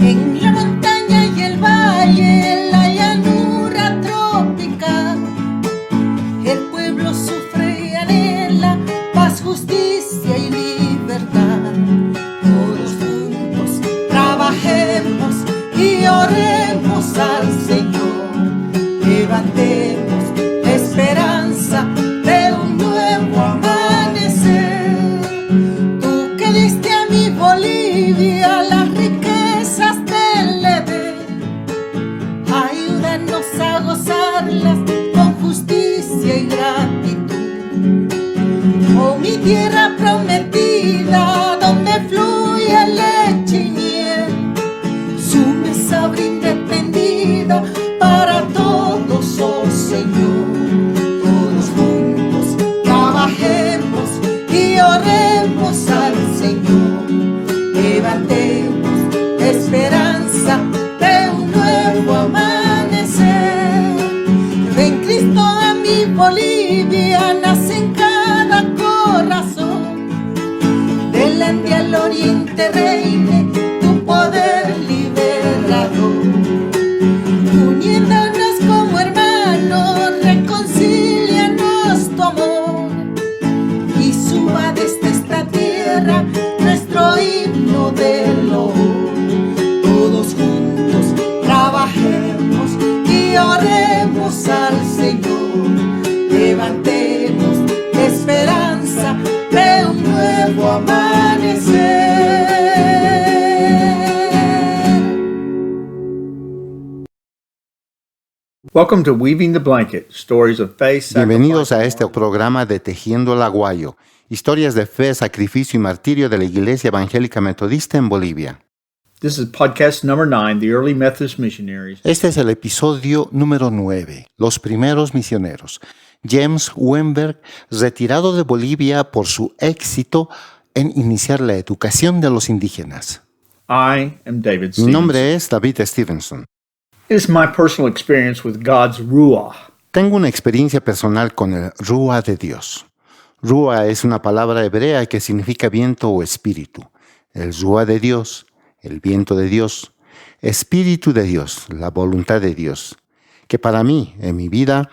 En la montaña y el valle, en la llanura tropical, el pueblo sufre y anhela paz, justicia y libertad. Todos juntos trabajemos y oremos al Señor. Levantemos la esperanza de un nuevo amanecer. Tú que diste a mi Bolivia las riquezas del Edén, ayúdanos a gozarlas con justicia y gratitud. Oh, mi tierra prometida, donde fluye leche y miel, su mesa brinda tendida para todos, oh Señor. Todos juntos trabajemos y oremos al Señor. Levantemos la esperanza de un nuevo amanecer. Ven Cristo a mi Bolivia, nace en cada corazón. Del Ande al Oriente reine tu poder liberador. Uniéndonos como hermanos, reconcílianos tu amor. Y suba desde esta tierra nuestro himno del loor. Todos juntos trabajemos y oremos al Señor. Levantemos la esperanza de un nuevo amanecer. Welcome to Weaving the Blanket, Stories of Faith, Bienvenidos Sacrifice, a este programa de Tejiendo el Aguayo, historias de fe, sacrificio y martirio de la Iglesia Evangélica Metodista en Bolivia. This is podcast number 9, The Early Methodist Missionaries. Este es el episodio número 9, Los primeros misioneros. James Weinberg, retirado de Bolivia por su éxito en iniciar la educación de los indígenas. I am David Mi Stevens. nombre es David Stevenson. It is my personal experience with God's Ruach. Tengo una experiencia personal con el Rúa de Dios. Rúa es una palabra hebrea que significa viento o espíritu. El Rúa de Dios, el viento de Dios, espíritu de Dios, la voluntad de Dios, que para mí, en mi vida,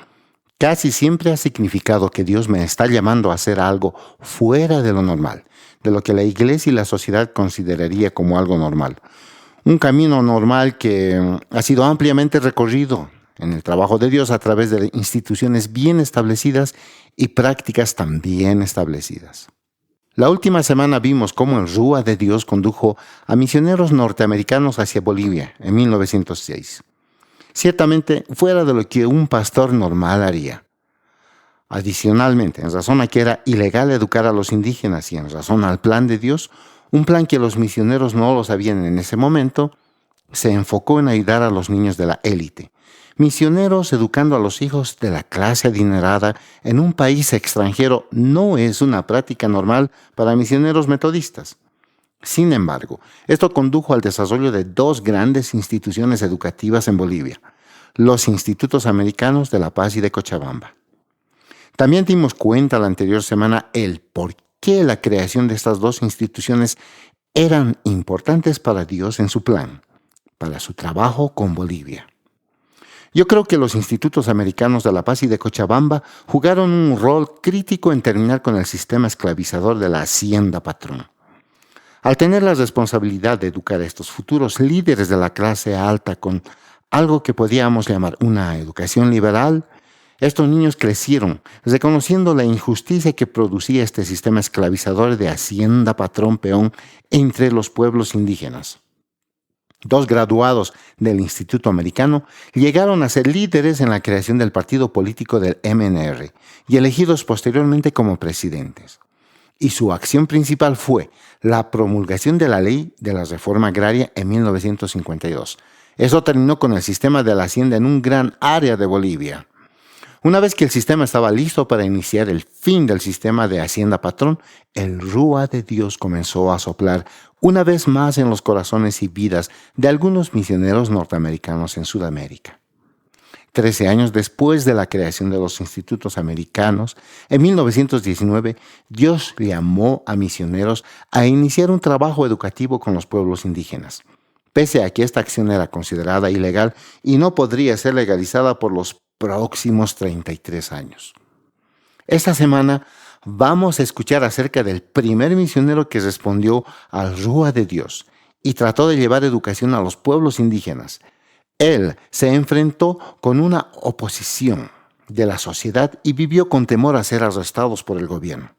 casi siempre ha significado que Dios me está llamando a hacer algo fuera de lo normal, de lo que la iglesia y la sociedad consideraría como algo normal. Un camino normal que ha sido ampliamente recorrido en el trabajo de Dios a través de instituciones bien establecidas y prácticas también establecidas. La última semana vimos cómo el Rúa de Dios condujo a misioneros norteamericanos hacia Bolivia en 1906. Ciertamente fuera de lo que un pastor normal haría. Adicionalmente, en razón a que era ilegal educar a los indígenas y en razón al plan de Dios, un plan que los misioneros no lo sabían en ese momento, se enfocó en ayudar a los niños de la élite. Misioneros educando a los hijos de la clase adinerada en un país extranjero no es una práctica normal para misioneros metodistas. Sin embargo, esto condujo al desarrollo de dos grandes instituciones educativas en Bolivia, los Institutos Americanos de La Paz y de Cochabamba. También dimos cuenta la anterior semana el por qué la creación de estas dos instituciones eran importantes para Dios en su plan, para su trabajo con Bolivia. Yo creo que los Institutos Americanos de La Paz y de Cochabamba jugaron un rol crítico en terminar con el sistema esclavizador de la hacienda patrón. Al tener la responsabilidad de educar a estos futuros líderes de la clase alta con algo que podíamos llamar una educación liberal, estos niños crecieron reconociendo la injusticia que producía este sistema esclavizador de hacienda patrón peón entre los pueblos indígenas. Dos graduados del Instituto Americano llegaron a ser líderes en la creación del partido político del MNR y elegidos posteriormente como presidentes. Y su acción principal fue la promulgación de la ley de la reforma agraria en 1952. Eso terminó con el sistema de la hacienda en un gran área de Bolivia. Una vez que el sistema estaba listo para iniciar el fin del sistema de hacienda patrón, el Rúa de Dios comenzó a soplar una vez más en los corazones y vidas de algunos misioneros norteamericanos en Sudamérica. 13 años después de la creación de los institutos americanos, en 1919, Dios llamó a misioneros a iniciar un trabajo educativo con los pueblos indígenas. pese a que esta acción era considerada ilegal y no podría ser legalizada por los próximos 33 años. Esta semana vamos a escuchar acerca del primer misionero que respondió al Rúa de Dios y trató de llevar educación a los pueblos indígenas. Él se enfrentó con una oposición de la sociedad y vivió con temor a ser arrestados por el gobierno.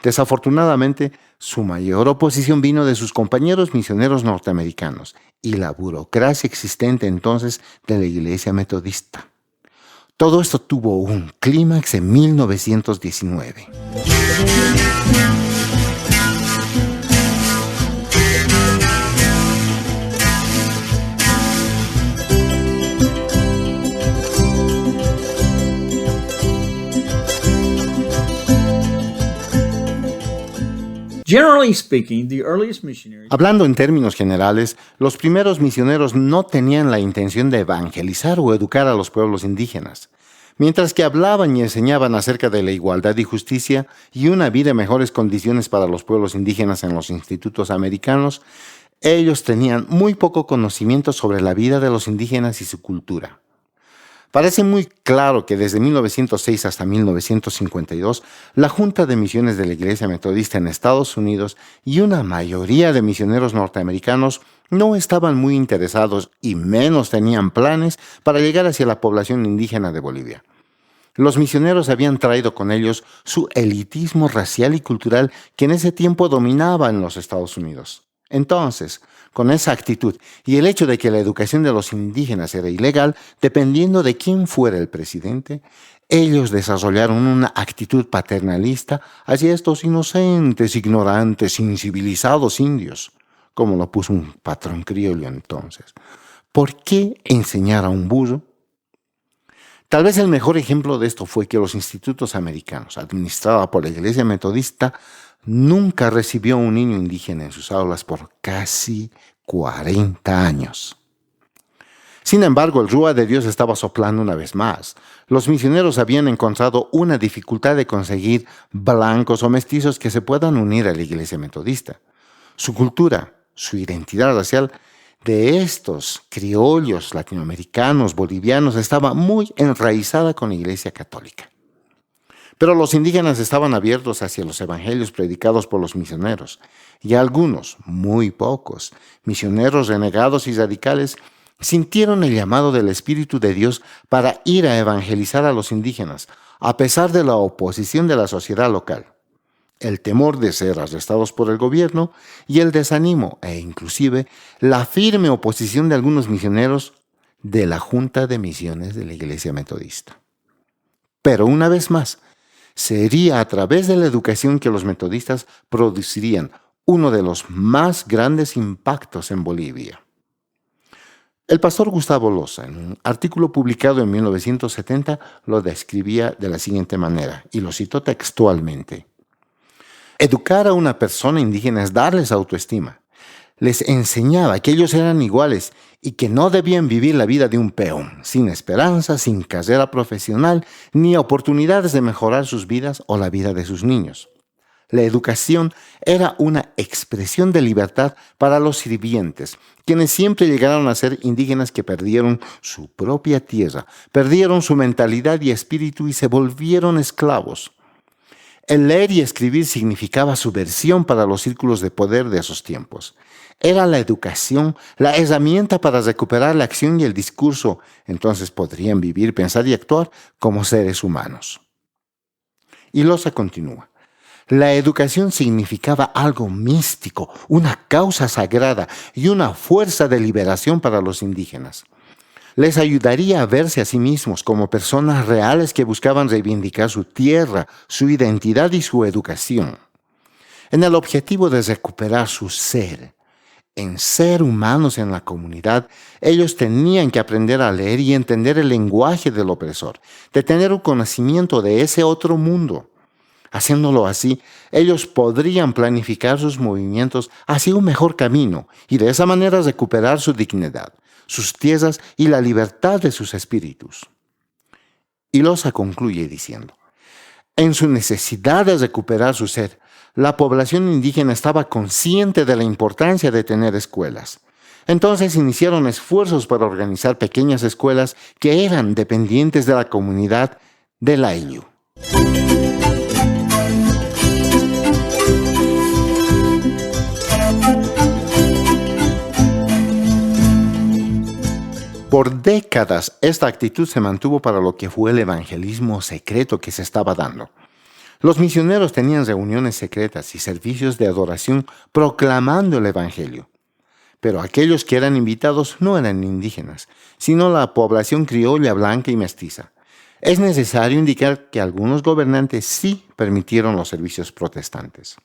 Desafortunadamente, su mayor oposición vino de sus compañeros misioneros norteamericanos y la burocracia existente entonces de la Iglesia Metodista. Todo esto tuvo un clímax en 1919. Generally speaking, the earliest missionaries Hablando en términos generales, los primeros misioneros no tenían la intención de evangelizar o educar a los pueblos indígenas. Mientras que hablaban y enseñaban acerca de la igualdad y justicia y una vida en mejores condiciones para los pueblos indígenas en los institutos americanos, ellos tenían muy poco conocimiento sobre la vida de los indígenas y su cultura. Parece muy claro que desde 1906 hasta 1952, la Junta de Misiones de la Iglesia Metodista en Estados Unidos y una mayoría de misioneros norteamericanos no estaban muy interesados y menos tenían planes para llegar hacia la población indígena de Bolivia. Los misioneros habían traído con ellos su elitismo racial y cultural que en ese tiempo dominaba en los Estados Unidos. Entonces, con esa actitud y el hecho de que la educación de los indígenas era ilegal, dependiendo de quién fuera el presidente, ellos desarrollaron una actitud paternalista hacia estos inocentes, ignorantes, incivilizados indios, como lo puso un patrón criollo entonces. ¿Por qué enseñar a un burro? Tal vez el mejor ejemplo de esto fue que los institutos americanos, administrados por la Iglesia Metodista, nunca recibió a un niño indígena en sus aulas por casi 40 años. Sin embargo, el Rúa de Dios estaba soplando una vez más. Los misioneros habían encontrado una dificultad de conseguir blancos o mestizos que se puedan unir a la Iglesia Metodista. Su cultura, su identidad racial de estos criollos latinoamericanos, bolivianos, estaba muy enraizada con la Iglesia Católica. Pero los indígenas estaban abiertos hacia los evangelios predicados por los misioneros, y algunos, muy pocos, misioneros renegados y radicales, sintieron el llamado del Espíritu de Dios para ir a evangelizar a los indígenas, a pesar de la oposición de la sociedad local, el temor de ser arrestados por el gobierno y el desánimo e inclusive la firme oposición de algunos misioneros de la Junta de Misiones de la Iglesia Metodista. Pero una vez más, sería a través de la educación que los metodistas producirían uno de los más grandes impactos en Bolivia. El pastor Gustavo Loza, en un artículo publicado en 1970, lo describía de la siguiente manera, y lo cito textualmente. Educar a una persona indígena es darles autoestima. Les enseñaba que ellos eran iguales y que no debían vivir la vida de un peón, sin esperanza, sin carrera profesional, ni oportunidades de mejorar sus vidas o la vida de sus niños. La educación era una expresión de libertad para los sirvientes, quienes siempre llegaron a ser indígenas que perdieron su propia tierra, perdieron su mentalidad y espíritu y se volvieron esclavos. El leer y escribir significaba subversión para los círculos de poder de esos tiempos. Era la educación la herramienta para recuperar la acción y el discurso, entonces podrían vivir, pensar y actuar como seres humanos. Y Loza continúa. La educación significaba algo místico, una causa sagrada y una fuerza de liberación para los indígenas. Les ayudaría a verse a sí mismos como personas reales que buscaban reivindicar su tierra, su identidad y su educación. En el objetivo de recuperar su ser, en ser humanos en la comunidad, ellos tenían que aprender a leer y entender el lenguaje del opresor, de tener un conocimiento de ese otro mundo. Haciéndolo así, ellos podrían planificar sus movimientos hacia un mejor camino y de esa manera recuperar su dignidad, sus tierras y la libertad de sus espíritus. Y Loza concluye diciendo, en su necesidad de recuperar su ser, la población indígena estaba consciente de la importancia de tener escuelas. Entonces iniciaron esfuerzos para organizar pequeñas escuelas que eran dependientes de la comunidad de Lainhu. Por décadas, esta actitud se mantuvo para lo que fue el evangelismo secreto que se estaba dando. Los misioneros tenían reuniones secretas y servicios de adoración proclamando el evangelio. Pero aquellos que eran invitados no eran indígenas, sino la población criolla, blanca y mestiza. Es necesario indicar que algunos gobernantes sí permitieron los servicios protestantes.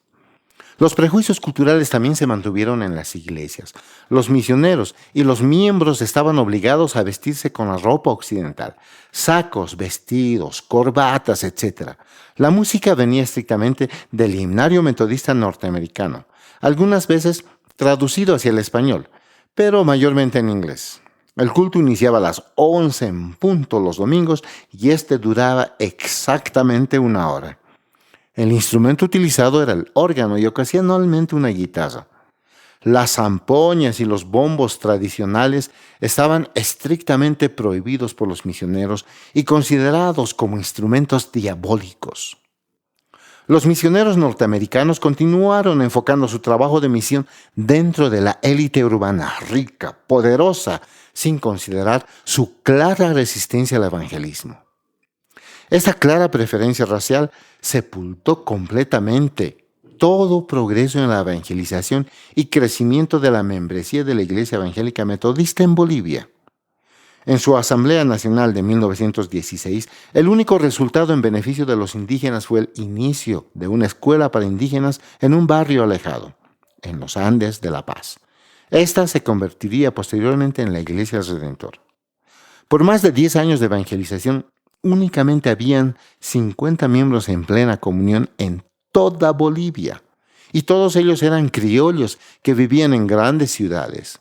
Los prejuicios culturales también se mantuvieron en las iglesias. Los misioneros y los miembros estaban obligados a vestirse con la ropa occidental, sacos, vestidos, corbatas, etc. La música venía estrictamente del himnario metodista norteamericano, algunas veces traducido hacia el español, pero mayormente en inglés. El culto iniciaba a las 11 en punto los domingos y duraba exactamente 1 hora. El instrumento utilizado era el órgano y ocasionalmente una guitarra. Las zampoñas y los bombos tradicionales estaban estrictamente prohibidos por los misioneros y considerados como instrumentos diabólicos. Los misioneros norteamericanos continuaron enfocando su trabajo de misión dentro de la élite urbana rica, poderosa, sin considerar su clara resistencia al evangelismo. Esta clara preferencia racial sepultó completamente todo progreso en la evangelización y crecimiento de la membresía de la Iglesia Evangélica Metodista en Bolivia. En su Asamblea Nacional de 1916, el único resultado en beneficio de los indígenas fue el inicio de una escuela para indígenas en un barrio alejado, en los Andes de La Paz. Esta se convertiría posteriormente en la Iglesia del Redentor. Por más de 10 años de evangelización, únicamente habían 50 miembros en plena comunión en toda Bolivia, y todos ellos eran criollos que vivían en grandes ciudades.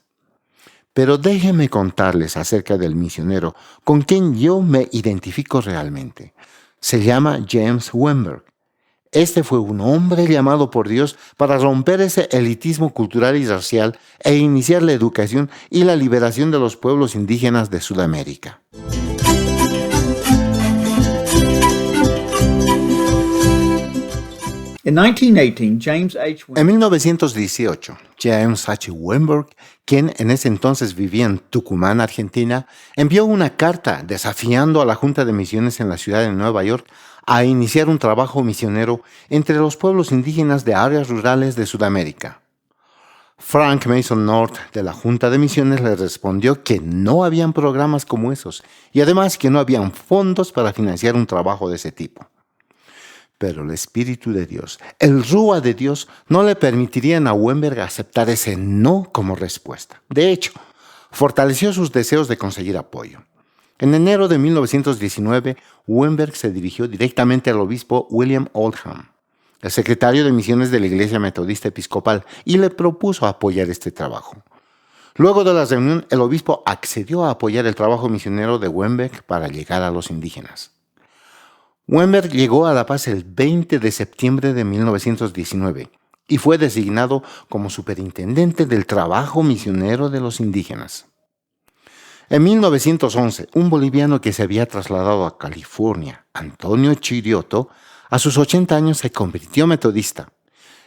Pero déjenme contarles acerca del misionero con quien yo me identifico realmente. Se llama James Weinberg. Este fue un hombre llamado por Dios para romper ese elitismo cultural y racial e iniciar la educación y la liberación de los pueblos indígenas de Sudamérica. In 1918, James H. En 1918, James H. Weinberg, quien en ese entonces vivía en Tucumán, Argentina, envió una carta desafiando a la Junta de Misiones en la ciudad de Nueva York a iniciar un trabajo misionero entre los pueblos indígenas de áreas rurales de Sudamérica. Frank Mason North de la Junta de Misiones le respondió que no habían programas como esos y además que no habían fondos para financiar un trabajo de ese tipo. Pero el Espíritu de Dios, el Rúa de Dios, no le permitirían a Weinberg aceptar ese no como respuesta. De hecho, fortaleció sus deseos de conseguir apoyo. En enero de 1919, Weinberg se dirigió directamente al obispo William Oldham, el secretario de misiones de la Iglesia Metodista Episcopal, y le propuso apoyar este trabajo. Luego de la reunión, el obispo accedió a apoyar el trabajo misionero de Weinberg para llegar a los indígenas. Weinberg llegó a La Paz el 20 de septiembre de 1919 y fue designado como superintendente del trabajo misionero de los indígenas. En 1911, un boliviano que se había trasladado a California, Antonio Chirioto, a sus 80 años se convirtió metodista.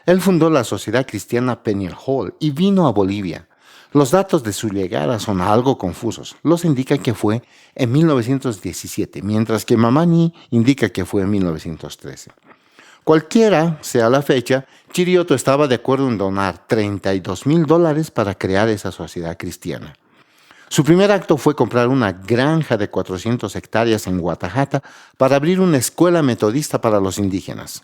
Él fundó la Sociedad Cristiana Peniel Hall y vino a Bolivia. Los datos de su llegada son algo confusos. Los indica que fue en 1917, mientras que Mamani indica que fue en 1913. Cualquiera sea la fecha, Chirioto estaba de acuerdo en donar $32,000 para crear esa sociedad cristiana. Su primer acto fue comprar una granja de 400 hectáreas en Guatajata para abrir una escuela metodista para los indígenas.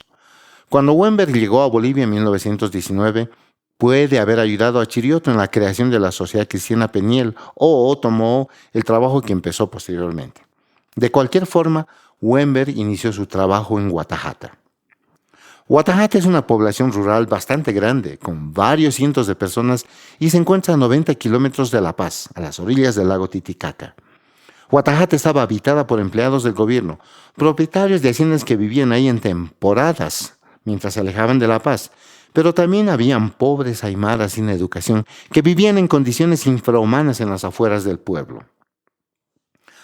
Cuando Weinberg llegó a Bolivia en 1919, puede haber ayudado a Chirioto en la creación de la Sociedad Cristiana Peniel o tomó el trabajo que empezó posteriormente. De cualquier forma, Weinberg inició su trabajo en Guatajata. Guatajata es una población rural bastante grande, con varios cientos de personas y se encuentra a 90 kilómetros de La Paz, a las orillas del lago Titicaca. Guatajata estaba habitada por empleados del gobierno, propietarios de haciendas que vivían ahí en temporadas, mientras se alejaban de La Paz, Pero también habían pobres aymaras sin educación que vivían en condiciones infrahumanas en las afueras del pueblo.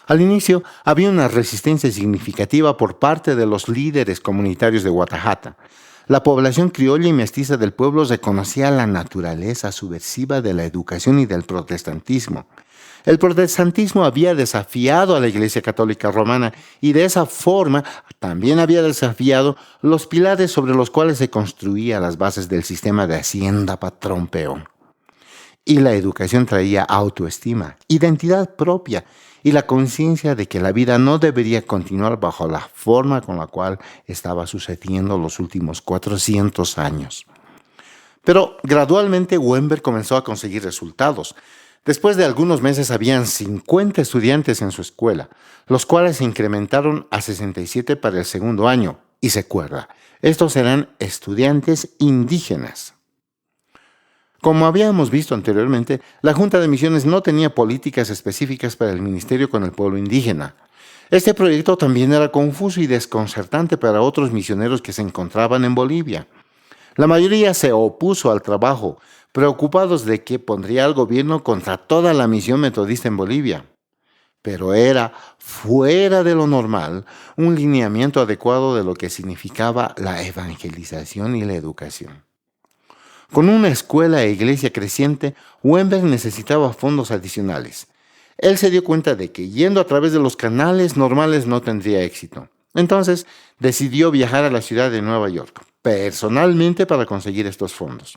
Al inicio había una resistencia significativa por parte de los líderes comunitarios de Guatajata. La población criolla y mestiza del pueblo reconocía la naturaleza subversiva de la educación y del protestantismo. El protestantismo había desafiado a la Iglesia Católica Romana y de esa forma también había desafiado los pilares sobre los cuales se construía las bases del sistema de hacienda patrón-peón. Y la educación traía autoestima, identidad propia y la conciencia de que la vida no debería continuar bajo la forma con la cual estaba sucediendo los últimos 400 años. Pero gradualmente Wennberg comenzó a conseguir resultados. Después de algunos meses habían 50 estudiantes en su escuela, los cuales se incrementaron a 67 para el segundo año. Y se acuerda, estos eran estudiantes indígenas. Como habíamos visto anteriormente, la Junta de Misiones no tenía políticas específicas para el ministerio con el pueblo indígena. Este proyecto también era confuso y desconcertante para otros misioneros que se encontraban en Bolivia. La mayoría se opuso al trabajo, preocupados de que pondría al gobierno contra toda la misión metodista en Bolivia. Pero era, fuera de lo normal, un lineamiento adecuado de lo que significaba la evangelización y la educación. Con una escuela e iglesia creciente, Wennberg necesitaba fondos adicionales. Él se dio cuenta de que yendo a través de los canales normales no tendría éxito. Entonces, decidió viajar a la ciudad de Nueva York, personalmente para conseguir estos fondos.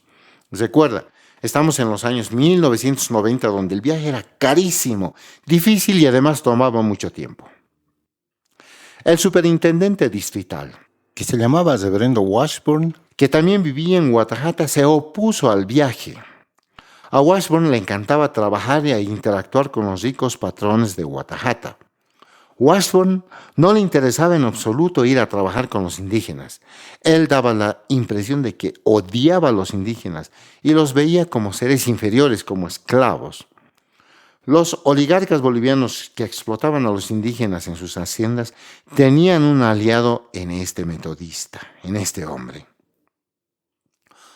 Recuerda, estamos en los años 1990, donde el viaje era carísimo, difícil y además tomaba mucho tiempo. El superintendente distrital, que se llamaba Reverendo Washburn, que también vivía en Guatajata, se opuso al viaje. A Washburn le encantaba trabajar e interactuar con los ricos patrones de Guatajata. Washburn no le interesaba en absoluto ir a trabajar con los indígenas. Él daba la impresión de que odiaba a los indígenas y los veía como seres inferiores, como esclavos. Los oligarcas bolivianos que explotaban a los indígenas en sus haciendas tenían un aliado en este metodista, en este hombre.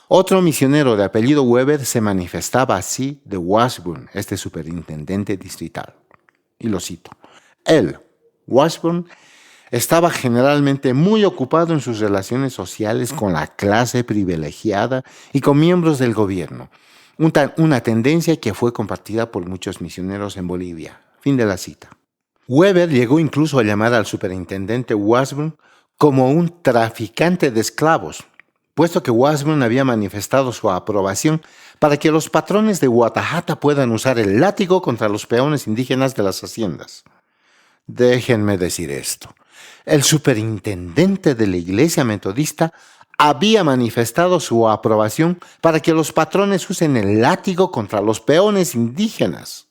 Otro misionero de apellido Weber se manifestaba así de Washburn, este superintendente distrital. Y lo cito. Él, Washburn, estaba generalmente muy ocupado en sus relaciones sociales con la clase privilegiada y con miembros del gobierno, una tendencia que fue compartida por muchos misioneros en Bolivia. Fin de la cita. Weber llegó incluso a llamar al superintendente Washburn como un traficante de esclavos, puesto que Washburn había manifestado su aprobación para que los patrones de Guatajata puedan usar el látigo contra los peones indígenas de las haciendas. Déjenme decir esto. El superintendente de la iglesia metodista había manifestado su aprobación para que los patrones usen el látigo contra los peones indígenas.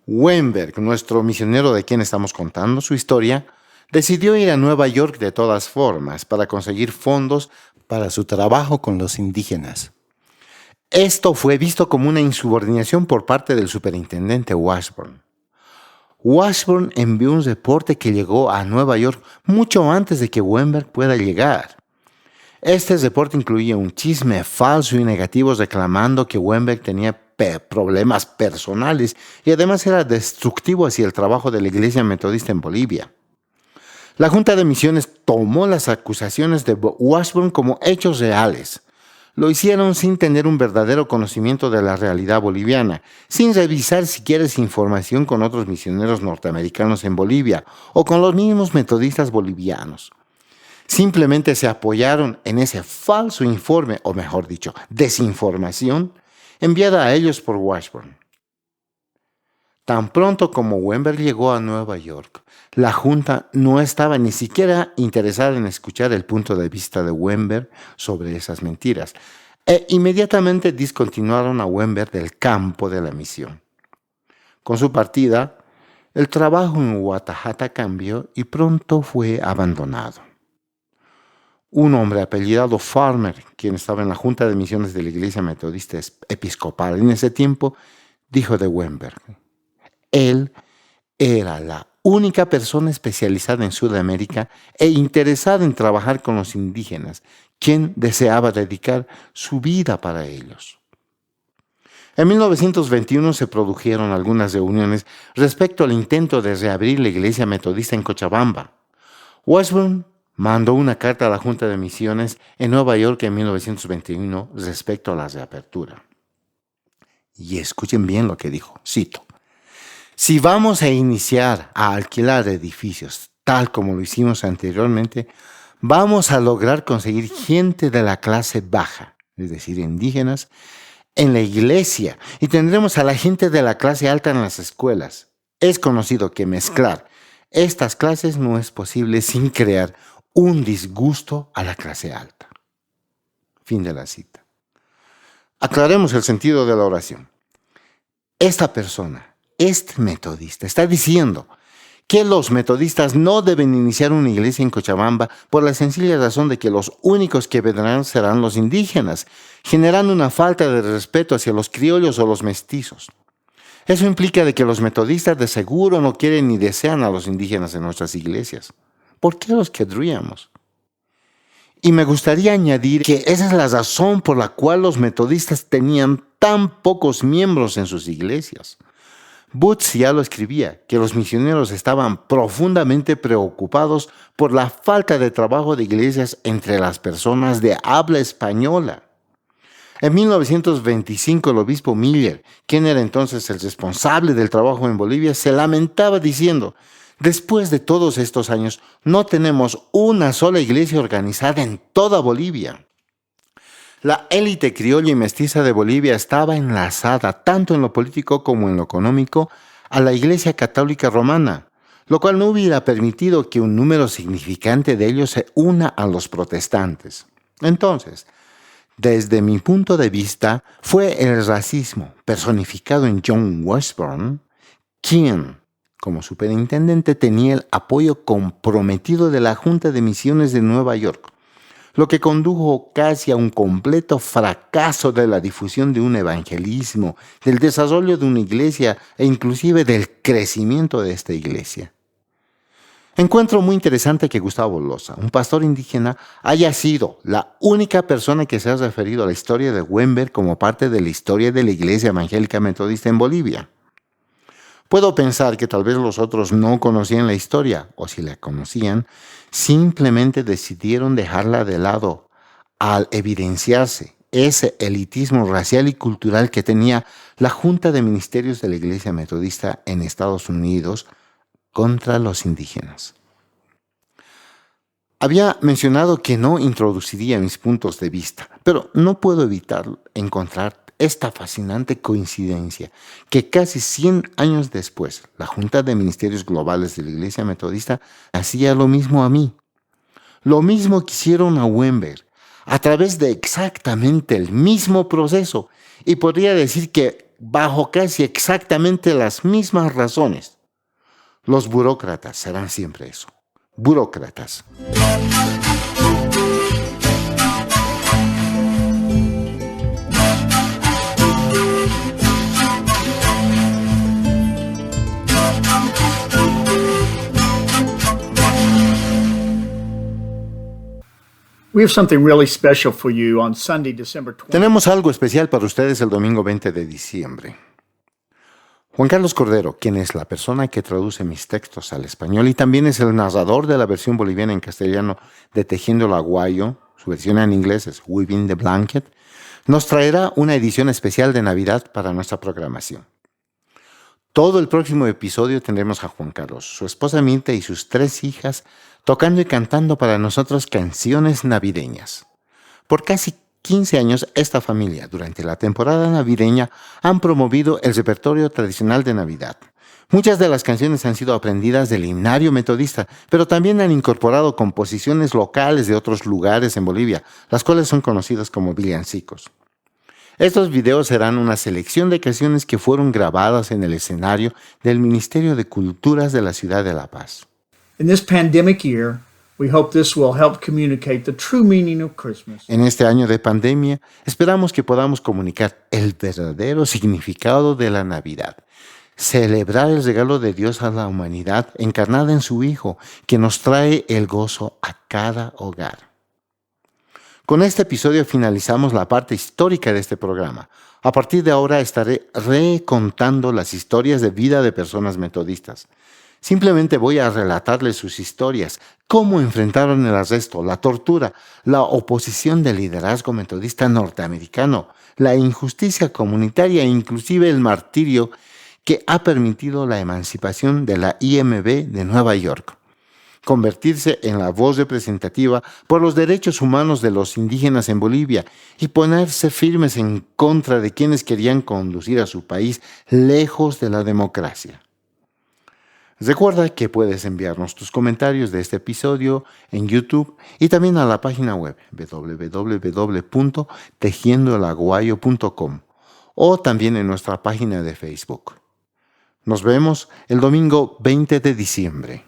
Wennberg, nuestro misionero de quien estamos contando su historia, decidió ir a Nueva York de todas formas para conseguir fondos para su trabajo con los indígenas. Esto fue visto como una insubordinación por parte del superintendente Washburn. Washburn envió un reporte que llegó a Nueva York mucho antes de que Wennberg pueda llegar. Este reporte incluía un chisme falso y negativo reclamando que Wennberg tenía problemas personales y además era destructivo hacia el trabajo de la iglesia metodista en Bolivia. La Junta de Misiones tomó las acusaciones de Washburn como hechos reales. Lo hicieron sin tener un verdadero conocimiento de la realidad boliviana, sin revisar siquiera esa información con otros misioneros norteamericanos en Bolivia o con los mismos metodistas bolivianos. Simplemente se apoyaron en ese falso informe, o mejor dicho, desinformación, enviada a ellos por Washburn. Tan pronto como Wennberg llegó a Nueva York, la Junta no estaba ni siquiera interesada en escuchar el punto de vista de Wennberg sobre esas mentiras, e inmediatamente discontinuaron a Wennberg del campo de la misión. Con su partida, el trabajo en Guatajata cambió y pronto fue abandonado. Un hombre apellidado Farmer, quien estaba en la Junta de Misiones de la Iglesia Metodista Episcopal en ese tiempo, dijo de Wennberg: él era la única persona especializada en Sudamérica e interesada en trabajar con los indígenas quien deseaba dedicar su vida para ellos. En 1921 se produjeron algunas reuniones respecto al intento de reabrir la iglesia metodista en Cochabamba. Washburn mandó una carta a la Junta de Misiones en Nueva York en 1921 respecto a la reapertura. Y escuchen bien lo que dijo, cito: si vamos a iniciar a alquilar edificios tal como lo hicimos anteriormente, vamos a lograr conseguir gente de la clase baja, es decir, indígenas, en la iglesia, y tendremos a la gente de la clase alta en las escuelas. Es conocido que mezclar estas clases no es posible sin crear un disgusto a la clase alta. Fin de la cita. Aclaremos el sentido de la oración. Esta persona, este metodista, está diciendo que los metodistas no deben iniciar una iglesia en Cochabamba por la sencilla razón de que los únicos que vendrán serán los indígenas, generando una falta de respeto hacia los criollos o los mestizos. Eso implica de que los metodistas de seguro no quieren ni desean a los indígenas en nuestras iglesias. ¿Por qué los querríamos? Y me gustaría añadir que esa es la razón por la cual los metodistas tenían tan pocos miembros en sus iglesias. Boots ya lo escribía, que los misioneros estaban profundamente preocupados por la falta de trabajo de iglesias entre las personas de habla española. En 1925 el obispo Miller, quien era entonces el responsable del trabajo en Bolivia, se lamentaba diciendo: después de todos estos años no tenemos una sola iglesia organizada en toda Bolivia. La élite criolla y mestiza de Bolivia estaba enlazada tanto en lo político como en lo económico a la Iglesia Católica Romana, lo cual no hubiera permitido que un número significante de ellos se una a los protestantes. Entonces, desde mi punto de vista, fue el racismo personificado en John Washburn quien, como superintendente, tenía el apoyo comprometido de la Junta de Misiones de Nueva York, lo que condujo casi a un completo fracaso de la difusión de un evangelismo, del desarrollo de una iglesia e inclusive del crecimiento de esta iglesia. Encuentro muy interesante que Gustavo Loza, un pastor indígena, haya sido la única persona que se ha referido a la historia de Wurmberg como parte de la historia de la Iglesia Evangélica Metodista en Bolivia. Puedo pensar que tal vez los otros no conocían la historia, o si la conocían, simplemente decidieron dejarla de lado al evidenciarse ese elitismo racial y cultural que tenía la Junta de Ministerios de la Iglesia Metodista en Estados Unidos contra los indígenas. Había mencionado que no introduciría mis puntos de vista, pero no puedo evitar encontrar esta fascinante coincidencia que casi 100 años después la Junta de Ministerios Globales de la Iglesia Metodista hacía lo mismo a mí. Lo mismo que hicieron a Wurmberg, a través de exactamente el mismo proceso, y podría decir que bajo casi exactamente las mismas razones. Los burócratas serán siempre eso, burócratas. We have something really special for you on Sunday, December 20th. Tenemos algo especial para ustedes el domingo 20 de diciembre. Juan Carlos Cordero, quien es la persona que traduce mis textos al español y también es el narrador de la versión boliviana en castellano de Tejiendo el Aguayo, su versión en inglés es Weaving the Blanket, nos traerá una edición especial de Navidad para nuestra programación. Todo el próximo episodio tendremos a Juan Carlos, su esposa Mirta y sus 3 hijas tocando y cantando para nosotros canciones navideñas. Por casi 15 años, esta familia, durante la temporada navideña, han promovido el repertorio tradicional de Navidad. Muchas de las canciones han sido aprendidas del himnario metodista, pero también han incorporado composiciones locales de otros lugares en Bolivia, las cuales son conocidas como villancicos. Estos videos serán una selección de canciones que fueron grabadas en el escenario del Ministerio de Culturas de la Ciudad de La Paz. In this pandemic year, we hope this will help communicate the true meaning of Christmas. En este año de pandemia, esperamos que podamos comunicar el verdadero significado de la Navidad. Celebrar el regalo de Dios a la humanidad encarnada en su Hijo, que nos trae el gozo a cada hogar. Con este episodio finalizamos la parte histórica de este programa. A partir de ahora estaré recontando las historias de vida de personas metodistas. Simplemente voy a relatarles sus historias, cómo enfrentaron el arresto, la tortura, la oposición del liderazgo metodista norteamericano, la injusticia comunitaria e inclusive el martirio que ha permitido la emancipación de la IMB de Nueva York. Convertirse en la voz representativa por los derechos humanos de los indígenas en Bolivia y ponerse firmes en contra de quienes querían conducir a su país lejos de la democracia. Recuerda que puedes enviarnos tus comentarios de este episodio en YouTube y también a la página web www.tejiendoelaguayo.com o también en nuestra página de Facebook. Nos vemos el domingo 20 de diciembre.